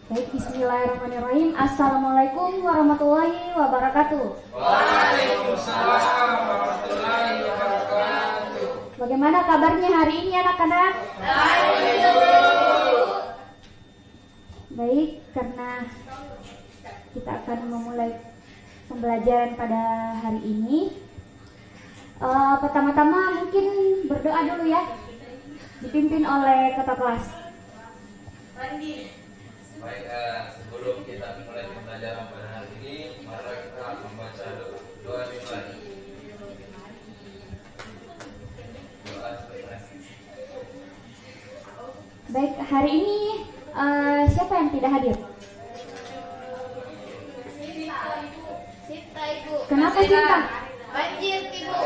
Baik, bismillahirrahmanirrahim. Assalamualaikum warahmatullahi wabarakatuh. Waalaikumsalam warahmatullahi wabarakatuh. Bagaimana kabarnya hari ini anak-anak? Baik, karena kita akan memulai pembelajaran pada hari ini. Pertama-tama mungkin berdoa dulu ya, dipimpin oleh ketua kelas. Baik, sebelum kita mulai pembelajaran pada hari ini, mari kita membaca doa dimulai. Baik, hari ini siapa yang tidak hadir? Sinta, Ibu. Kenapa Sinta? Banjir, Ibu.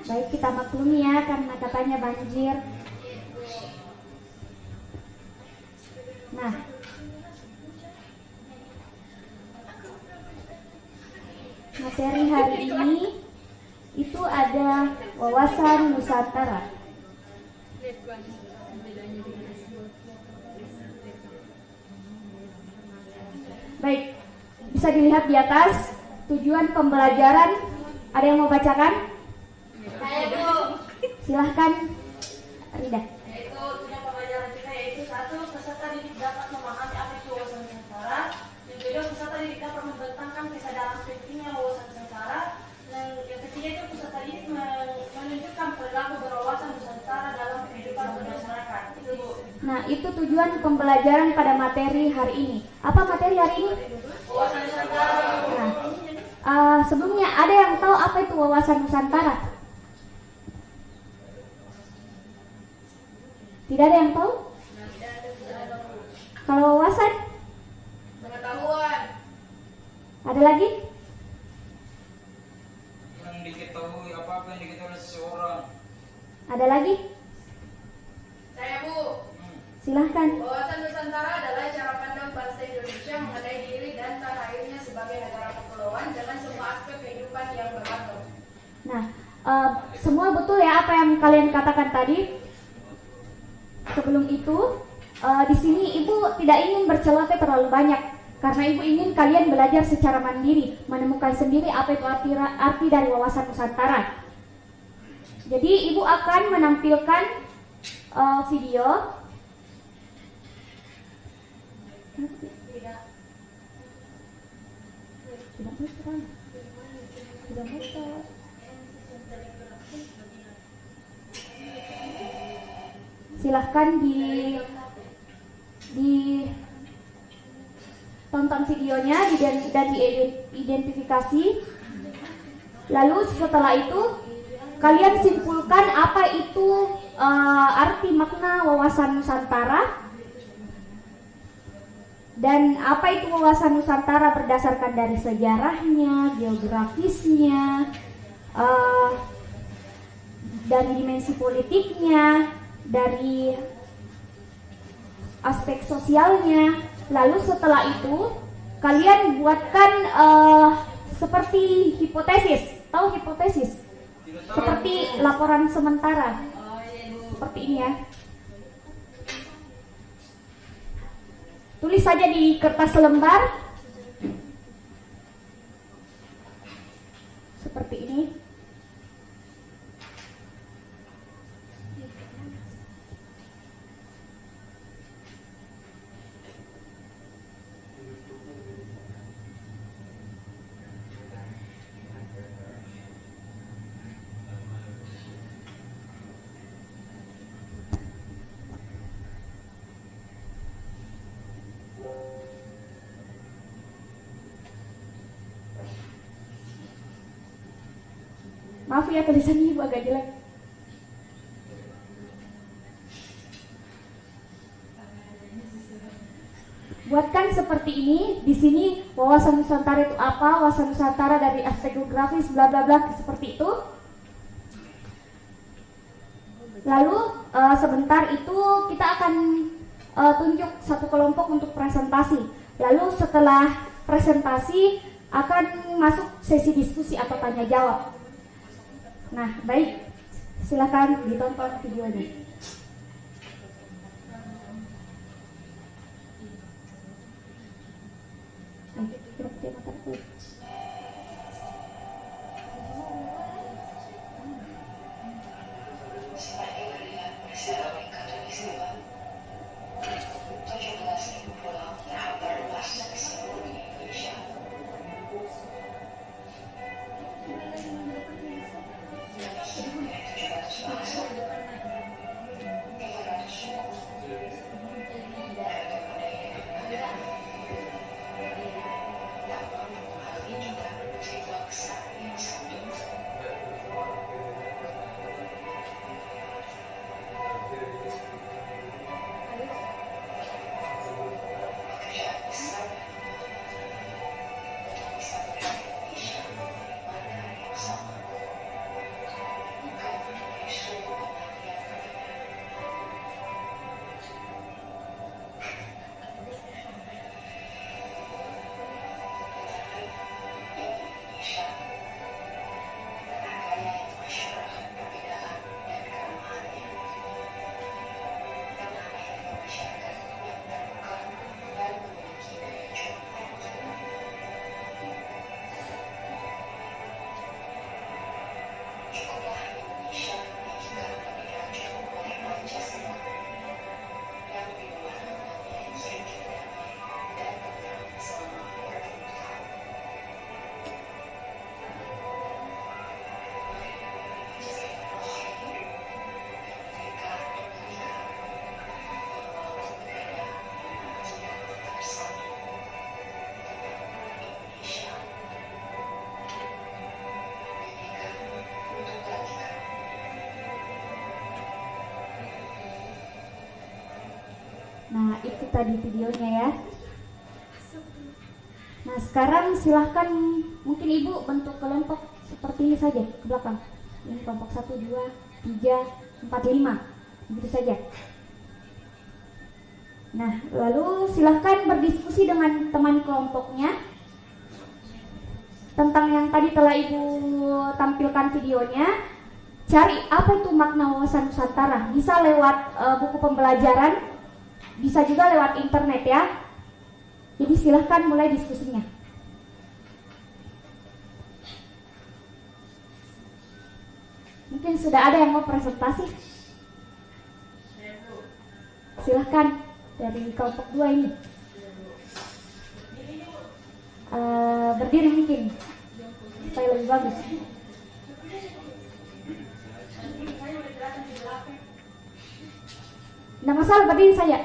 Baik, kita maklumi ya karena katanya banjir. Nah, materi hari ini itu ada wawasan Nusantara. Baik, bisa dilihat di atas tujuan pembelajaran. Ada yang mau bacakan? Saya, Bu. Silahkan, Rida. Yaitu tujuan pembelajaran kita yaitu 1. Peserta didik dapat memahami apa itu wawasan Nusantara. Yang kedua, peserta didik dapat membentangkan kesadaran pentingnya wawasan Nusantara. Dan yang ketiga itu peserta didik menunjukkan perilaku berwawasan Nusantara dalam kehidupan bermasyarakat. Itu, Bu. Nah, itu tujuan pembelajaran pada materi hari ini. Apa materi hari ini? Wawasan Nusantara. Nah, sebelumnya ada yang tahu apa itu wawasan Nusantara? Tidak ada yang tahu? Kalau wawasan? Pengetahuan. Ada lagi? Yang diketahui apa-apa yang diketahui oleh seseorang. Ada lagi? Saya, Bu. Silahkan. Wawasan Nusantara adalah cara pandang bangsa Indonesia mengenai diri dan tanah airnya sebagai negara kepulauan dengan semua aspek kehidupan yang beragam. Nah, semua betul ya apa yang kalian katakan tadi. Sebelum itu, di sini Ibu tidak ingin berceloteh terlalu banyak karena Ibu ingin kalian belajar secara mandiri, menemukan sendiri apa itu arti dari wawasan Nusantara. Jadi Ibu akan menampilkan video. Tidak betul. Silahkan tonton videonya dan diidentifikasi. Lalu setelah itu kalian simpulkan apa itu arti makna wawasan Nusantara dan apa itu wawasan Nusantara berdasarkan dari sejarahnya, geografisnya, dari dimensi politiknya, dari aspek sosialnya. Lalu setelah itu kalian buatkan seperti hipotesis. Tahu hipotesis? Seperti laporan sementara. Seperti ini ya. Tulis saja di kertas lembar. Seperti ini. Maaf ya tulisannya Ibu agak jelek. Buatkan seperti ini. Di sini wawasan Nusantara itu apa? Wawasan Nusantara dari aspek geografis bla bla bla seperti itu. Lalu sebentar itu kita akan tunjuk satu kelompok untuk presentasi. Lalu setelah presentasi akan masuk sesi diskusi atau tanya jawab. Nah, baik, silakan ditonton videonya. Nah, itu tadi videonya ya. Nah, sekarang silahkan mungkin Ibu bentuk kelompok seperti ini saja ke belakang. Ini kelompok 1, 2, 3, 4, 5. Begitu saja. Nah, lalu silahkan berdiskusi dengan teman kelompoknya tentang yang tadi telah Ibu tampilkan videonya. Cari apa itu makna wawasan Nusantara. Bisa lewat buku pembelajaran, bisa juga lewat internet ya. Jadi silahkan mulai diskusinya. Mungkin sudah ada yang mau presentasi. Silahkan dari kelompok 2 ini. Berdiri mungkin supaya lebih bagus. Tidak masalah, berdiri saja.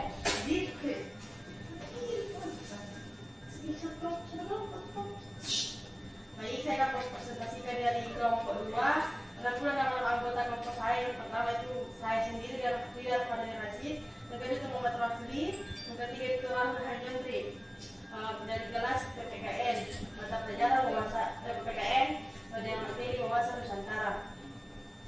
Baik, saya akan presentasikan dari kelompok 2. Ada pula nama anggota kelompok saya. Yang pertama itu saya sendiri dan Fidel Fadil Rashid. Yang kedua itu Muhammad Rafli. Yang ketiga itu Rahman Hanjandri dari kelas PPKN mata pelajaran PPKN dengan materi wawasan Nusantara.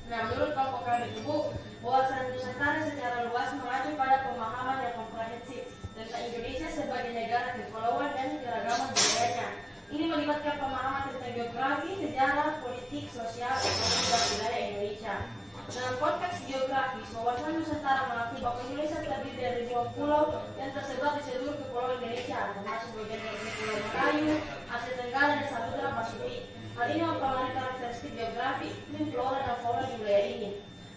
Nah, menurut kelompok kami itu wawasan Nusantara secara luas mengacu pada pemahaman yang komprehensif tentang Indonesia sebagai negara kepulauan dan keragaman budayanya. Ini melibatkan pemahaman tentang geografi, sejarah, politik, sosial, ekonomi, dan budaya Indonesia. Dalam konteks geografis, wawasan Nusantara mengakui bahwa Indonesia terdiri dari ribuan pulau yang tersebar di seluruh kepulauan Indonesia, termasuk bagian dari Pulau Melayu, Asia Tenggara, dan Samudra Pasifik. Hal ini mempengaruhi karakteristik geografi, iklim, flora, dan fauna di wilayah ini.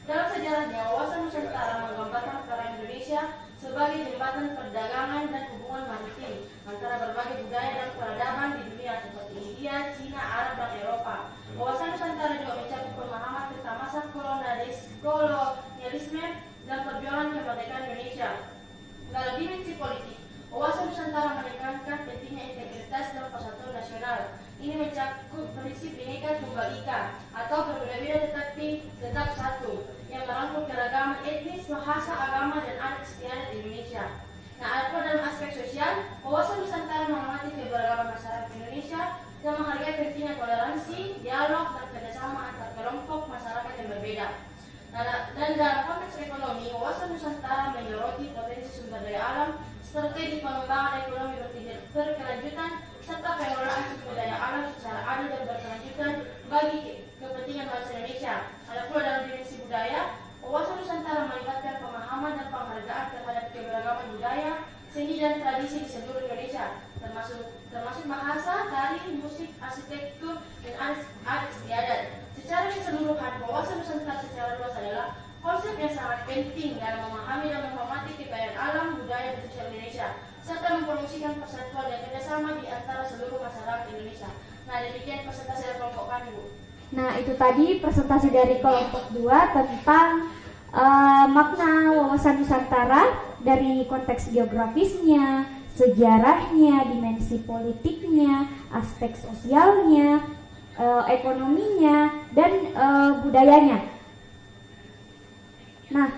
Dalam sejarahnya, wawasan Nusantara menggambarkan peran Indonesia sebagai jembatan perdagangan dan hubungan maritim antara berbagai budaya dan peradaban di dunia seperti India, Cina, Arab, dan Eropa. Wawasan Nusantara juga mencakup pemahaman tentang masa kolonialisme dan perjuangan kemerdekaan Indonesia. Dalam dimensi politik, wawasan Nusantara menekankan pentingnya integritas dan persatuan nasional. Ini mencakup prinsip Bhinneka Tunggal Ika atau berbeda-beda tetapi tetap satu, yang merangkul keragaman etnis, bahasa, agama, dan adat istiadat di Indonesia. Nah, adapun dalam aspek sosial, wawasan Nusantara mengamati keberagaman masyarakat Indonesia dan menghargai pentingnya toleransi, dialog, dan kerjasama antar kelompok masyarakat yang berbeda. Dan dalam konteks ekonomi, wawasan Nusantara menyoroti potensi sumber daya alam, strategi pengembangan ekonomi berkelanjutan, serta pengelolaan sumber daya alam secara adil dan berkelanjutan bagi kepentingan bangsa Indonesia. Adapun dalam dimensi budaya, wawasan Nusantara melibatkan pemahaman dan penghargaan terhadap keberagaman budaya, seni dan tradisi di seluruh Indonesia, termasuk bahasa, tari, musik, arsitektur, dan adat istiadat. Secara keseluruhan, wawasan Nusantara secara luas adalah konsep yang sangat penting dalam memahami dan menghormati kekayaan alam, budaya, dan sosial Indonesia, serta mempromosikan persatuan dan kerjasama di antara seluruh masyarakat Indonesia. Nah, demikian presentasi dari kelompok kami, Bu. Nah, itu tadi presentasi dari kelompok 2 tentang makna wawasan Nusantara dari konteks geografisnya, sejarahnya, dimensi politiknya, aspek sosialnya, ekonominya, dan budayanya. Nah,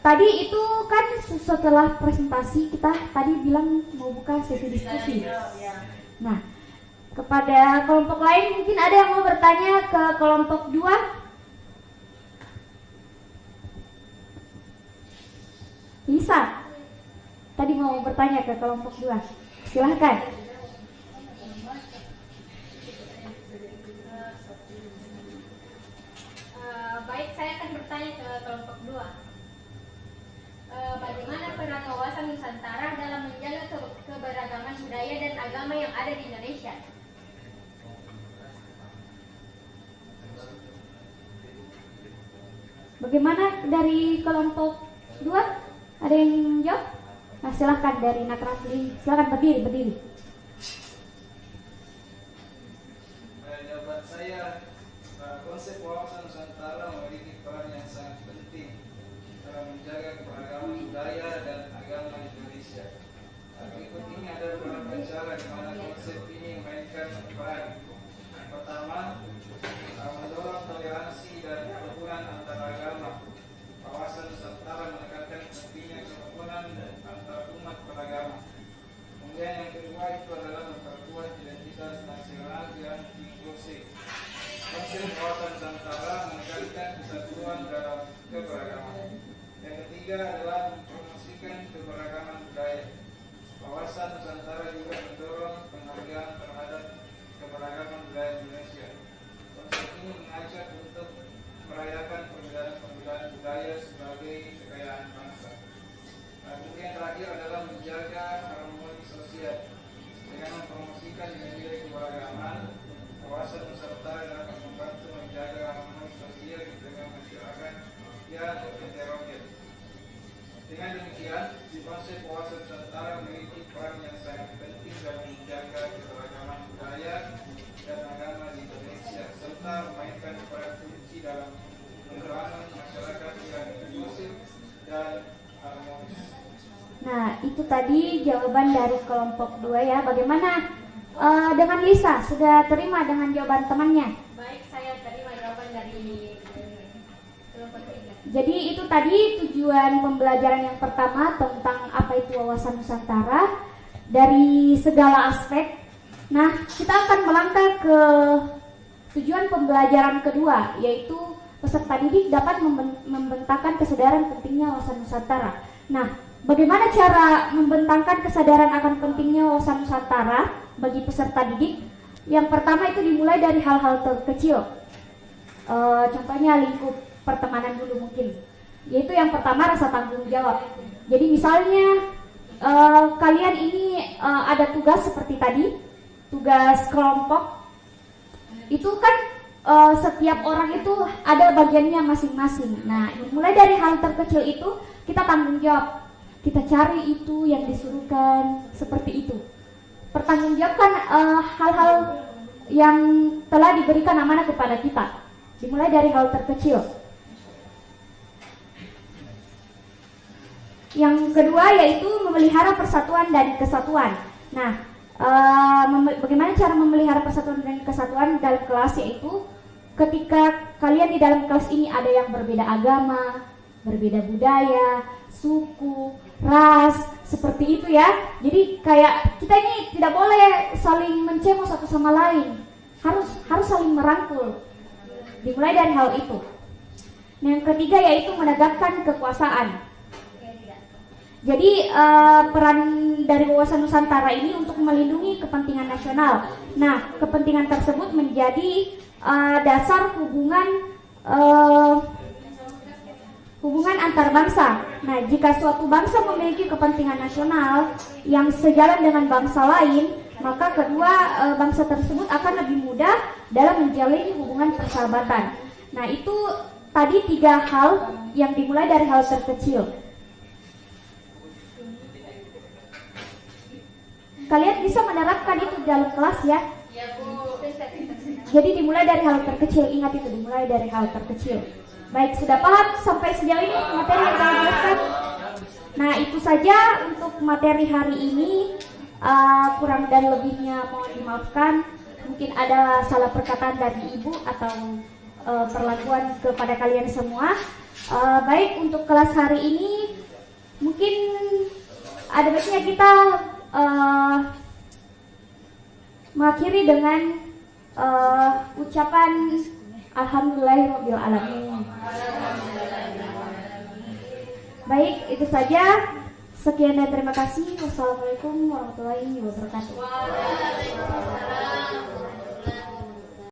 tadi itu kan setelah presentasi kita tadi bilang mau buka sesi diskusi. Nah, kepada kelompok lain mungkin ada yang mau bertanya ke kelompok 2? Lisa, tadi mau bertanya ke kelompok 2. Silahkan. Baik, saya akan bertanya ke kelompok 2. Bagaimana peran wawasan Nusantara dalam menjaga keberagaman budaya dan agama yang ada di Indonesia? Bagaimana dari kelompok 2? Ada yang jawab? Nah, silahkan dari Nakrafli. Silahkan berdiri. Jawaban saya, konsep wawasan Nusantara memiliki peran yang sangat penting dalam menjaga keberagaman budaya dan agama di Indonesia. Berikut ini ada beberapa cara di mana konsep ini memainkan peran. Yang pertama, mendorong toleransi dan kerukunan antar agama. Wawasan Nusantara menekankan pentingnya kerukunan antar umat beragama. Kemudian yang kedua itu adalah memperkuat identitas nasional yang inklusif. Konsep wawasan Nusantara menekankan kesatuan dalam keberagaman. Yang ketiga adalah mempromosikan keberagaman budaya. Wawasan Nusantara juga mendorong penghargaan terhadap keberagaman budaya Indonesia. Konsep ini mengajak untuk merayakan perbedaan-perbedaan budaya sebagai kekayaan bangsa. Kemudian terakhir adalah menjaga harmoni sosial dengan mempromosikan nilai-nilai keberagaman. Wawasan Nusantara dapat membantu menjaga harmoni sosial di tengah masyarakat yang heterogen. Dengan demikian, konsep wawasan Nusantara memiliki peran yang sangat penting dalam menjaga keberagaman budaya dan agama di Indonesia, serta memainkan peran kunci dalam membangun masyarakat yang inklusif dan harmonis. Nah, itu tadi jawaban dari kelompok 2 ya. Bagaimana dengan Lisa? Sudah terima dengan jawaban temannya? Baik, saya terima jawaban dari kelompok 3. Jadi itu tadi tujuan pembelajaran yang pertama tentang apa itu wawasan Nusantara dari segala aspek. Nah, kita akan melangkah ke tujuan pembelajaran kedua, yaitu peserta didik dapat membentangkan kesadaran pentingnya wawasan Nusantara. Nah, bagaimana cara membentangkan kesadaran akan pentingnya wawasan Nusantara bagi peserta didik? Yang pertama itu dimulai dari hal-hal terkecil. Contohnya lingkup pertemanan dulu mungkin. Yaitu yang pertama rasa tanggung jawab. Jadi misalnya kalian ini ada tugas seperti tadi, tugas kelompok. Itu kan setiap orang itu ada bagiannya masing-masing. Nah, mulai dari hal terkecil itu kita tanggung jawab. Kita cari itu yang disuruhkan seperti itu. Pertanggungjawabkan hal-hal yang telah diberikan amanah kepada kita. Dimulai dari hal terkecil. Yang kedua yaitu memelihara persatuan dan kesatuan. Nah, bagaimana cara memelihara persatuan dan kesatuan dalam kelas, yaitu ketika kalian di dalam kelas ini ada yang berbeda agama, berbeda budaya, suku, ras, seperti itu ya. Jadi kayak kita ini tidak boleh saling mencemooh satu sama lain. Harus saling merangkul. Dimulai dari hal itu. Nah, yang ketiga yaitu menegakkan kekuasaan. Jadi peran dari wawasan Nusantara ini untuk melindungi kepentingan nasional. Nah, kepentingan tersebut menjadi dasar hubungan antar bangsa. Nah, jika suatu bangsa memiliki kepentingan nasional yang sejalan dengan bangsa lain, maka kedua bangsa tersebut akan lebih mudah dalam menjalin hubungan persahabatan. Nah, itu tadi 3 hal yang dimulai dari hal terkecil. Kalian bisa menerapkan itu dalam kelas ya. Jadi dimulai dari hal terkecil, ingat itu dimulai dari hal terkecil. Baik, sudah paham sampai sejauh ini materi yang kami jelaskan? Nah, itu saja untuk materi hari ini. Kurang dan lebihnya mohon dimaafkan. Mungkin ada salah perkataan dari ibu atau perlakuan kepada kalian semua. Baik, untuk kelas hari ini mungkin ada baiknya kita mengakhiri dengan ucapan Alhamdulillahirabbil alamin. Baik, itu saja. Sekian dan terima kasih. Wassalamualaikum warahmatullahi wabarakatuh.